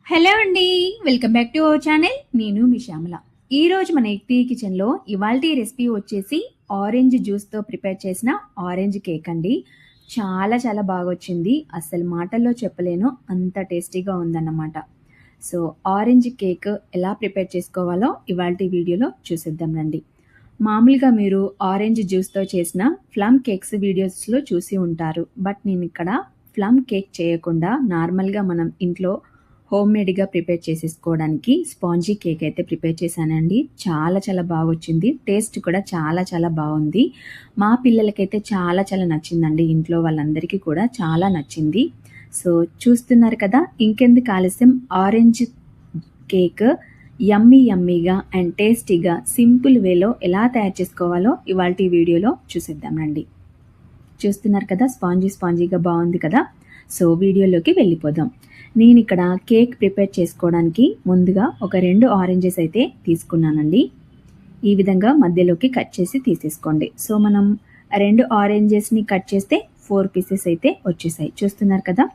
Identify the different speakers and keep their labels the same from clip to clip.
Speaker 1: Hello అండి. Welcome back to our channel. నేను మీ శ్యామల. ఈరోజు మన ఎక్టీ కిచెన్లో ఇవాల్టి రెసిపీ వచ్చేసి ఆరెంజ్ జ్యూస్తో ప్రిపేర్ చేసిన ఆరెంజ్ కేక్ అండి. చాలా చాలా బాగా వచ్చింది. అస్సలు మాటల్లో చెప్పలేను, అంత టేస్టీగా ఉందన్నమాట. సో ఆరెంజ్ కేక్ ఎలా ప్రిపేర్ చేసుకోవాలో ఇవాల్టి వీడియోలో చూసేద్దాం రండి. మామూలుగా మీరు ఆరెంజ్ జ్యూస్తో చేసిన ప్లమ్ కేక్స్ వీడియోస్లో చూసి ఉంటారు. బట్ నేను ఇక్కడ ప్లమ్ కేక్ చేయకుండా నార్మల్గా మనం ఇంట్లో హోమ్ మేడ్గా ప్రిపేర్ చేసేసుకోవడానికి స్పాంజీ కేక్ అయితే ప్రిపేర్ చేశానండి. చాలా చాలా బాగా వచ్చింది. టేస్ట్ కూడా చాలా చాలా బాగుంది. మా పిల్లలకైతే చాలా చాలా నచ్చిందండి. ఇంట్లో వాళ్ళందరికీ కూడా చాలా నచ్చింది. సో చూస్తున్నారు కదా, ఇంకెందుకు ఆలస్యం, ఆరెంజ్ కేక్ యమ్మీగా అండ్ టేస్టీగా సింపుల్ వేలో ఎలా తయారు చేసుకోవాలో ఇవాల్టి వీడియోలో చూసేద్దాం రండి. చూస్తున్నారు కదా, స్పాంజీగా బాగుంది కదా. సో వీడియోలోకి వెళ్ళిపోదాం. నేను ఇక్కడ కేక్ ప్రిపేర్ చేసుకోవడానికి ముందుగా ఒక 2 ఆరెంజెస్ అయితే తీసుకున్నానండి. ఈ విధంగా మధ్యలోకి కట్ చేసి తీసేసుకోండి. సో మనం 2 ఆరెంజెస్ని కట్ చేస్తే 4 పీసెస్ అయితే వచ్చేసాయి. చూస్తున్నారు కదా.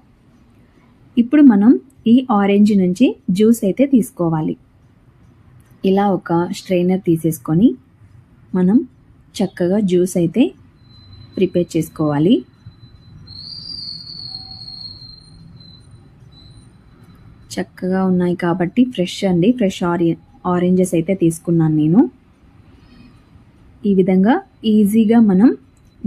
Speaker 1: ఇప్పుడు మనం ఈ ఆరెంజ్ నుంచి జ్యూస్ అయితే తీసుకోవాలి. ఇలా ఒక స్ట్రైనర్ తీసేసుకొని మనం చక్కగా జ్యూస్ అయితే ప్రిపేర్ చేసుకోవాలి. చక్కగా ఉన్నాయి కాబట్టి ఫ్రెష్ ఆరెంజెస్ అయితే తీసుకున్నాను నేను. ఈ విధంగా ఈజీగా మనం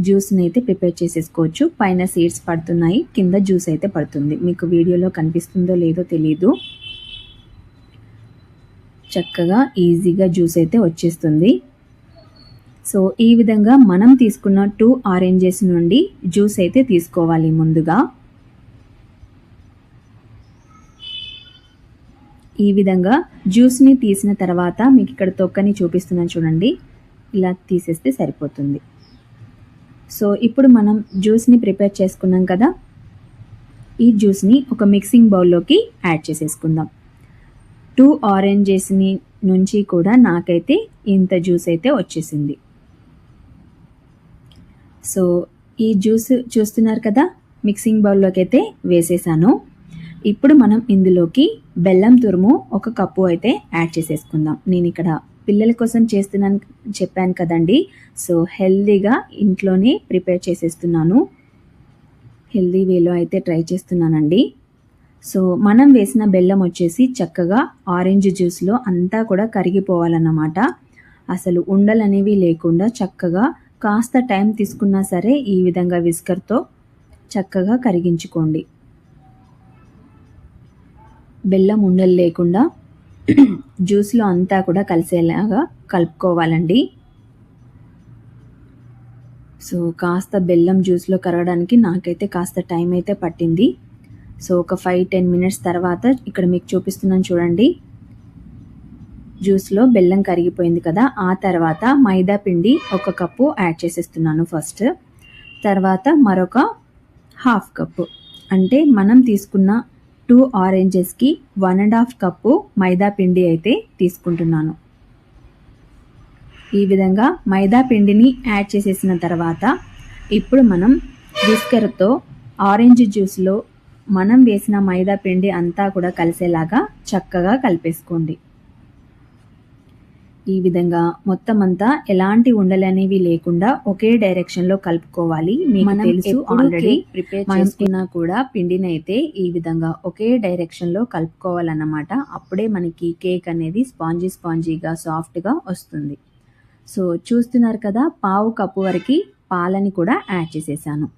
Speaker 1: జ్యూస్ని అయితే ప్రిపేర్ చేసేసుకోవచ్చు. పైన సీడ్స్ పడుతున్నాయి, కింద జ్యూస్ అయితే పడుతుంది. మీకు వీడియోలో కనిపిస్తుందో లేదో తెలీదు. చక్కగా ఈజీగా జ్యూస్ అయితే వచ్చేస్తుంది. సో ఈ విధంగా మనం తీసుకున్న 2 ఆరెంజెస్ నుండి జ్యూస్ అయితే తీసుకోవాలి. ముందుగా ఈ విధంగా జ్యూస్ని తీసిన తర్వాత మీకు ఇక్కడ తొక్కని చూపిస్తున్నాను చూడండి, ఇలా తీసేస్తే సరిపోతుంది. సో ఇప్పుడు మనం జ్యూస్ని ప్రిపేర్ చేసుకున్నాం కదా, ఈ జ్యూస్ని ఒక మిక్సింగ్ బౌల్లోకి యాడ్ చేసేసుకుందాం. 2 ఆరెంజెస్ని నుంచి కూడా నాకైతే ఇంత జ్యూస్ అయితే వచ్చేసింది. సో ఈ జ్యూస్ చూస్తున్నారు కదా, మిక్సింగ్ బౌల్లోకి అయితే వేసేసాను. ఇప్పుడు మనం ఇందులోకి బెల్లం తురుము 1 కప్పు అయితే యాడ్ చేసేసుకుందాం. నేను ఇక్కడ పిల్లల కోసం చేస్తున్నాను చెప్పాను కదండి. సో హెల్దీగా ఇంట్లోనే ప్రిపేర్ చేసేస్తున్నాను. హెల్దీ వేలో అయితే ట్రై చేస్తున్నానండి. సో మనం వేసిన బెల్లం వచ్చేసి చక్కగా ఆరెంజ్ జ్యూస్లో అంతా కూడా కరిగిపోవాలన్నమాట. అసలు ఉండలు అనేవి లేకుండా చక్కగా కాస్త టైం తీసుకున్నా సరే ఈ విధంగా విస్కర్తో చక్కగా కరిగించుకోండి. బెల్లం ఉండలు లేకుండా జ్యూస్లో అంతా కూడా కలిసేలాగా కలుపుకోవాలండి. సో కాస్త బెల్లం జ్యూస్లో కరగడానికి నాకైతే కాస్త టైం అయితే పట్టింది. సో ఒక 5-10 మినిట్స్ తర్వాత ఇక్కడ మీకు చూపిస్తున్నాను చూడండి, జ్యూస్లో బెల్లం కరిగిపోయింది కదా. ఆ తర్వాత మైదా పిండి 1 కప్పు యాడ్ చేసేస్తున్నాను ఫస్ట్. తర్వాత మరొక 1/2 కప్పు, అంటే మనం తీసుకున్న 2 ఆరెంజెస్కి 1.5 కప్పు మైదా పిండి అయితే తీసుకుంటున్నాను. ఈ విధంగా మైదా పిండిని యాడ్ చేసేసిన తర్వాత ఇప్పుడు మనం విస్కర్తో ఆరెంజ్ జ్యూస్లో మనం వేసిన మైదా పిండి అంతా కూడా కలిసేలాగా చక్కగా కలిపేసుకోండి. ఈ విధంగా మొత్తం అంతా ఎలాంటి ఉండలు అనేవి లేకుండా ఒకే డైరెక్షన్లో కలుపుకోవాలి. మీకు తెలుసు ఆల్రెడీ ప్రిపేర్ చేసుకున్నా కూడా పిండిని అయితే ఈ విధంగా ఒకే డైరెక్షన్లో కలుపుకోవాలన్నమాట. అప్పుడే మనకి కేక్ అనేది స్పాంజీగా సాఫ్ట్గా వస్తుంది. సో చూస్తున్నారు కదా, 1/2 కప్పు వరకు పాలని కూడా యాడ్ చేసేసాను.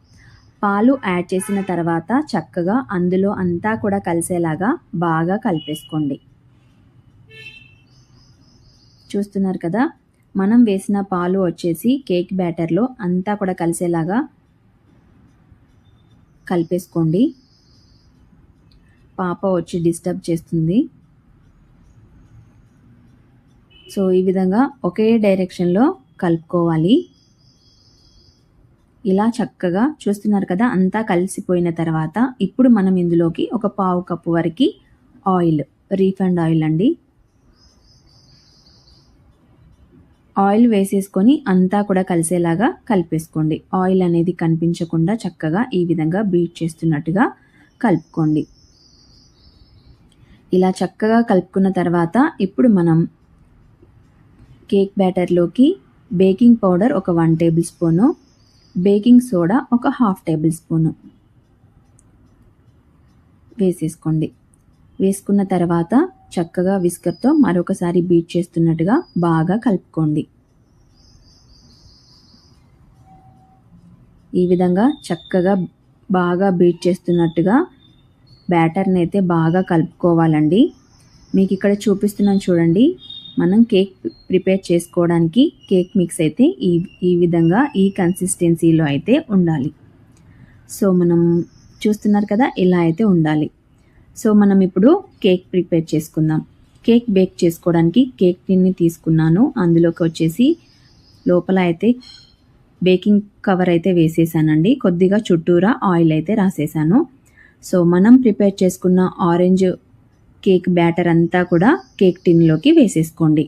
Speaker 1: పాలు యాడ్ చేసిన తర్వాత చక్కగా అందులో అంతా కూడా కలిసేలాగా బాగా కలిపేసుకోండి. చూస్తున్నారు కదా, మనం వేసిన పాలు వచ్చేసి కేక్ బ్యాటర్లో అంతా కూడా కలిసేలాగా కలిపేసుకోండి. పాప వచ్చి డిస్టర్బ్ చేస్తుంది. సో ఈ విధంగా ఒకే డైరెక్షన్లో కలుపుకోవాలి. ఇలా చక్కగా చూస్తున్నారు కదా, అంతా కలిసిపోయిన తర్వాత ఇప్పుడు మనం ఇందులోకి ఒక 1/2 కప్పు వరకు ఆయిల్, రీఫైండ్ ఆయిల్ అండి, ఆయిల్ వేసేసుకొని అంతా కూడా కలిసేలాగా కలిపేసుకోండి. ఆయిల్ అనేది కనిపించకుండా చక్కగా ఈ విధంగా బీట్ చేస్తున్నట్టుగా కలుపుకోండి. ఇలా చక్కగా కలుపుకున్న తర్వాత ఇప్పుడు మనం కేక్ బ్యాటర్లోకి బేకింగ్ పౌడర్ ఒక 1 టేబుల్ స్పూను, బేకింగ్ సోడా ఒక 1/2 టేబుల్ స్పూను వేసేసుకోండి. వేసుకున్న తర్వాత చక్కగా విస్కర్తో మరొకసారి బీట్ చేస్తున్నట్టుగా బాగా కలుపుకోండి. ఈ విధంగా చక్కగా బాగా బీట్ చేస్తున్నట్టుగా బ్యాటర్ని అయితే బాగా కలుపుకోవాలండి. మీకు ఇక్కడ చూపిస్తున్నాను చూడండి. మనం కేక్ ప్రిపేర్ చేసుకోవడానికి కేక్ మిక్స్ అయితే ఈ విధంగా ఈ కన్సిస్టెన్సీలో అయితే ఉండాలి. సో మనం చూస్తున్నారు కదా, ఇలా అయితే ఉండాలి. సో మనం ఇప్పుడు కేక్ ప్రిపేర్ చేసుకుందాం. కేక్ బేక్ చేసుకోవడానికి కేక్ టిన్ని తీసుకున్నాను. అందులోకి వచ్చేసి లోపల అయితే బేకింగ్ కవర్ అయితే వేసేసానండి. కొద్దిగా చుట్టూరా ఆయిల్ అయితే రాసేసాను. సో మనం ప్రిపేర్ చేసుకున్న ఆరెంజ్ కేక్ బ్యాటర్ అంతా కూడా కేక్ టిన్లోకి వేసేసుకోండి.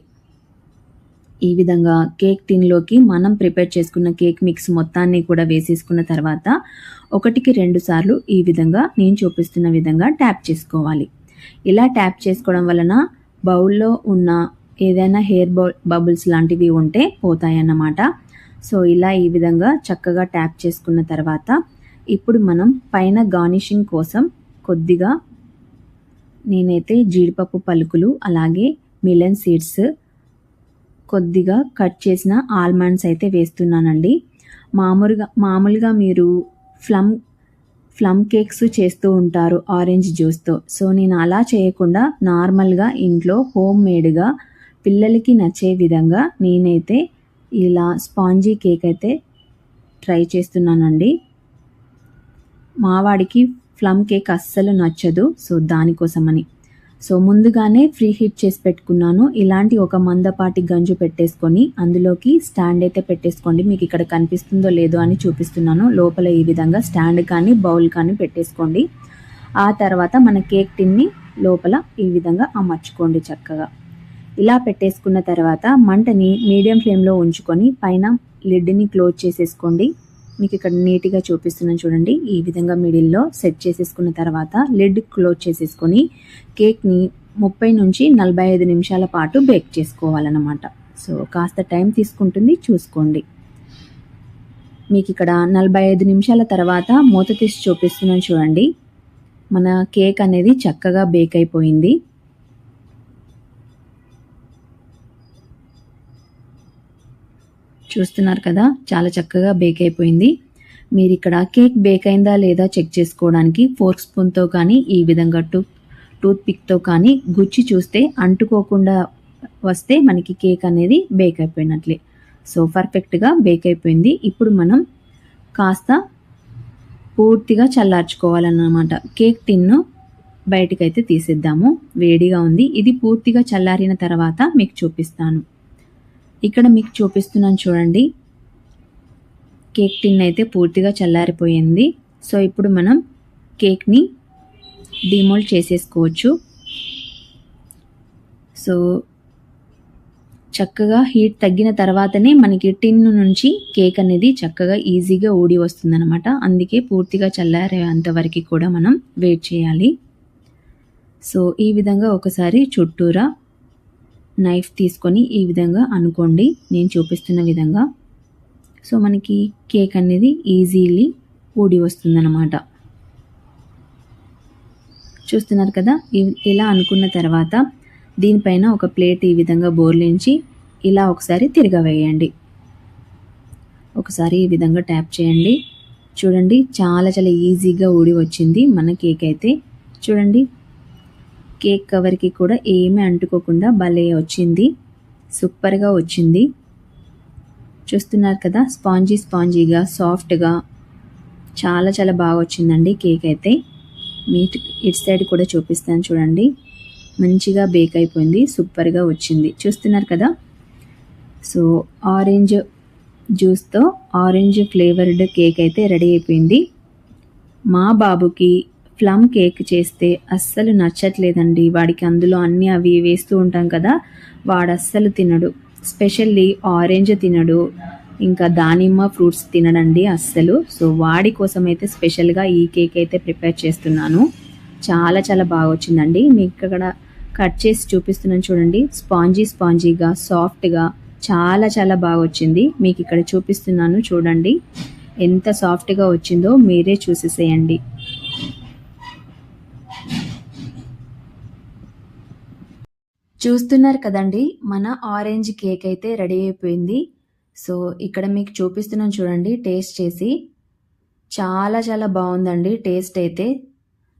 Speaker 1: ఈ విధంగా కేక్ టిన్లోకి మనం ప్రిపేర్ చేసుకున్న కేక్ మిక్స్ మొత్తాన్ని కూడా వేసేసుకున్న తర్వాత 1కి 2 సార్లు ఈ విధంగా నేను చూపిస్తున్న విధంగా ట్యాప్ చేసుకోవాలి. ఇలా ట్యాప్ చేసుకోవడం వలన బౌల్లో ఉన్న ఏదైనా హెయిర్ బబుల్స్ లాంటివి ఉంటే పోతాయన్నమాట. సో ఇలా ఈ విధంగా చక్కగా ట్యాప్ చేసుకున్న తర్వాత ఇప్పుడు మనం పైన గార్నిషింగ్ కోసం కొద్దిగా నేనైతే జీడిపప్పు పలుకులు, అలాగే మిలన్ సీడ్స్, కొద్దిగా కట్ చేసిన ఆల్మండ్స్ అయితే వేస్తున్నానండి. మామూలుగా మీరు ప్లమ్ కేక్స్ చేస్తూ ఉంటారు ఆరెంజ్ జ్యూస్తో. సో నేను అలా చేయకుండా నార్మల్గా ఇంట్లో హోమ్ మేడ్గా పిల్లలకి నచ్చే విధంగా నేనైతే ఇలా స్పాంజీ కేక్ అయితే ట్రై చేస్తున్నానండి. మావాడికి ప్లమ్ కేక్ అస్సలు నచ్చదు. సో దానికోసమని ముందుగానే ఫ్రీ హీట్ చేసి పెట్టుకున్నాను. ఇలాంటి ఒక మందపాటి గంజు పెట్టేసుకొని అందులోకి స్టాండ్ అయితే పెట్టేసుకోండి. మీకు ఇక్కడ కనిపిస్తుందో లేదో అని చూపిస్తున్నాను. లోపల ఈ విధంగా స్టాండ్ కానీ బౌల్ కానీ పెట్టేసుకోండి. ఆ తర్వాత మన కేక్ టిన్ని లోపల ఈ విధంగా అమర్చుకోండి చక్కగా. ఇలా పెట్టేసుకున్న తర్వాత మంటని మీడియం ఫ్లేమ్లో ఉంచుకొని పైన లిడ్ని క్లోజ్ చేసేసుకోండి. మీకు ఇక్కడ నీట్గా చూపిస్తున్నాను చూడండి. ఈ విధంగా మిడిల్లో సెట్ చేసేసుకున్న తర్వాత లిడ్ క్లోజ్ చేసేసుకొని కేక్ని 30 నుంచి 45 నిమిషాల పాటు బేక్ చేసుకోవాలన్నమాట. సో కాస్త టైం తీసుకుంటుంది, చూసుకోండి. మీకు ఇక్కడ 45 నిమిషాల తర్వాత మూత తీసి చూపిస్తున్నాను చూడండి. మన కేక్ అనేది చక్కగా బేక్ అయిపోయింది. చూస్తున్నారు కదా, చాలా చక్కగా బేక్ అయిపోయింది. మీరు ఇక్కడ కేక్ బేక్ అయిందా లేదా చెక్ చేసుకోవడానికి ఫోర్క్ స్పూన్తో కానీ ఈ విధంగా టూత్ పిక్తో కానీ గుచ్చి చూస్తే అంటుకోకుండా వస్తే మనకి కేక్ అనేది బేక్ అయిపోయినట్లే. సో పర్ఫెక్ట్గా బేక్ అయిపోయింది. ఇప్పుడు మనం కాస్త పూర్తిగా చల్లార్చుకోవాలన్నమాట. కేక్ టిన్ను బయటకైతే తీసేద్దాము. వేడిగా ఉంది. ఇది పూర్తిగా చల్లారిన తర్వాత మీకు చూపిస్తాను. ఇక్కడ మీకు చూపిస్తున్నాను చూడండి. కేక్ టిన్ అయితే పూర్తిగా చల్లారిపోయింది. సో ఇప్పుడు మనం కేక్ని డిమోల్డ్ చేసేసుకోవచ్చు. సో చక్కగా హీట్ తగ్గిన తర్వాతనే మనకి టిన్ నుంచి కేక్ అనేది చక్కగా ఈజీగా ఊడి వస్తుందన్నమాట. అందుకే పూర్తిగా చల్లారేంత వరకు కూడా మనం వెయిట్ చేయాలి. సో ఈ విధంగా ఒకసారి చుట్టూరా నైఫ్ తీసుకొని ఈ విధంగా అనుకోండి, నేను చూపిస్తున్న విధంగా. సో మనకి కేక్ అనేది ఈజీలీ ఊడి వస్తుందన్నమాట. చూస్తున్నారు కదా, ఇలా అనుకున్న తర్వాత దీనిపైన ఒక ప్లేట్ ఈ విధంగా బోర్లించి ఇలా ఒకసారి తిరగవేయండి. ఒకసారి ఈ విధంగా ట్యాప్ చేయండి. చూడండి, చాలా చాలా ఈజీగా ఊడి వచ్చింది మన కేక్ అయితే. చూడండి, కేక్ కవర్కి కూడా ఏమీ అంటుకోకుండా భలే వచ్చింది. సూపర్గా వచ్చింది. చూస్తున్నారు కదా, స్పాంజీగా సాఫ్ట్గా చాలా చాలా బాగా వచ్చిందండి కేక్ అయితే. ఇటు సైడ్ కూడా చూపిస్తాను చూడండి. మంచిగా బేక్ అయిపోయింది, సూపర్గా వచ్చింది. చూస్తున్నారు కదా. సో ఆరెంజ్ జ్యూస్తో ఆరెంజ్ ఫ్లేవర్డ్ కేక్ అయితే రెడీ అయిపోయింది. మా బాబుకి ప్లమ్ కేక్ చేస్తే అస్సలు నచ్చట్లేదండి. వాడికి అందులో అన్నీ అవి వేస్తూ ఉంటాం కదా, వాడు అస్సలు తినడు. స్పెషల్లీ ఆరెంజ్ తినడు, ఇంకా దానిమ్మ ఫ్రూట్స్ తినడండి అస్సలు. సో వాడి కోసం అయితే స్పెషల్గా ఈ కేక్ అయితే ప్రిపేర్ చేస్తున్నాను. చాలా చాలా బాగా వచ్చిందండి. మీకు ఇక్కడ కట్ చేసి చూపిస్తున్నాను చూడండి. స్పాంజీగా సాఫ్ట్గా చాలా చాలా బాగా వచ్చింది. మీకు ఇక్కడ చూపిస్తున్నాను చూడండి. ఎంత సాఫ్ట్గా వచ్చిందో మీరే చూసేసేయండి. చూస్తున్నారు కదండి, మన ఆరెంజ్ కేక్ అయితే రెడీ అయిపోయింది. సో ఇక్కడ మీకు చూపిస్తున్నాను చూడండి టేస్ట్ చేసి. చాలా చాలా బాగుందండి టేస్ట్ అయితే.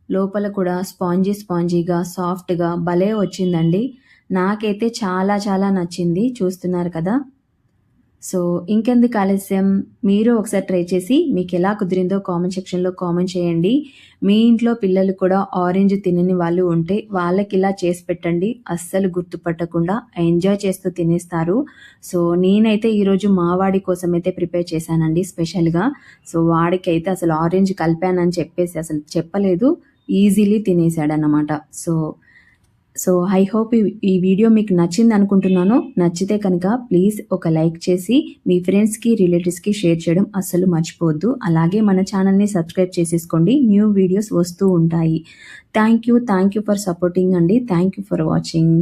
Speaker 1: లోపల కూడా స్పాంజీగా సాఫ్ట్గా భలే వచ్చిందండి. నాకైతే చాలా చాలా నచ్చింది. చూస్తున్నారు కదా. సో ఇంకెందుకు ఆలస్యం, మీరు ఒకసారి ట్రై చేసి మీకు ఎలా కుదిరిందో కామెంట్ సెక్షన్లో కామెంట్ చేయండి. మీ ఇంట్లో పిల్లలు కూడా ఆరెంజ్ తినని వాళ్ళు ఉంటే వాళ్ళకి ఇలా చేసి పెట్టండి. అస్సలు గుర్తుపట్టకుండా ఎంజాయ్ చేస్తూ తినేస్తారు. సో నేనైతే ఈరోజు మా వాడి కోసం అయితే ప్రిపేర్ చేశానండి స్పెషల్గా. సో వాడికి అయితే అసలు ఆరెంజ్ కలిపానని చెప్పేసి అసలు చెప్పలేదు, ఈజీలీ తినేసాడనమాట. సో ఐ హోప్ ఈ వీడియో మీకు నచ్చింది అనుకుంటున్నాను. నచ్చితే కనుక ప్లీజ్ ఒక లైక్ చేసి మీ ఫ్రెండ్స్కి రిలేటివ్స్కి షేర్ చేయడం అస్సలు మర్చిపోవద్దు. అలాగే మన ఛానల్ని సబ్స్క్రైబ్ చేసేసుకోండి, న్యూ వీడియోస్ వస్తూ ఉంటాయి. థ్యాంక్ యూ ఫర్ సపోర్టింగ్ అండి. Thank you for watching.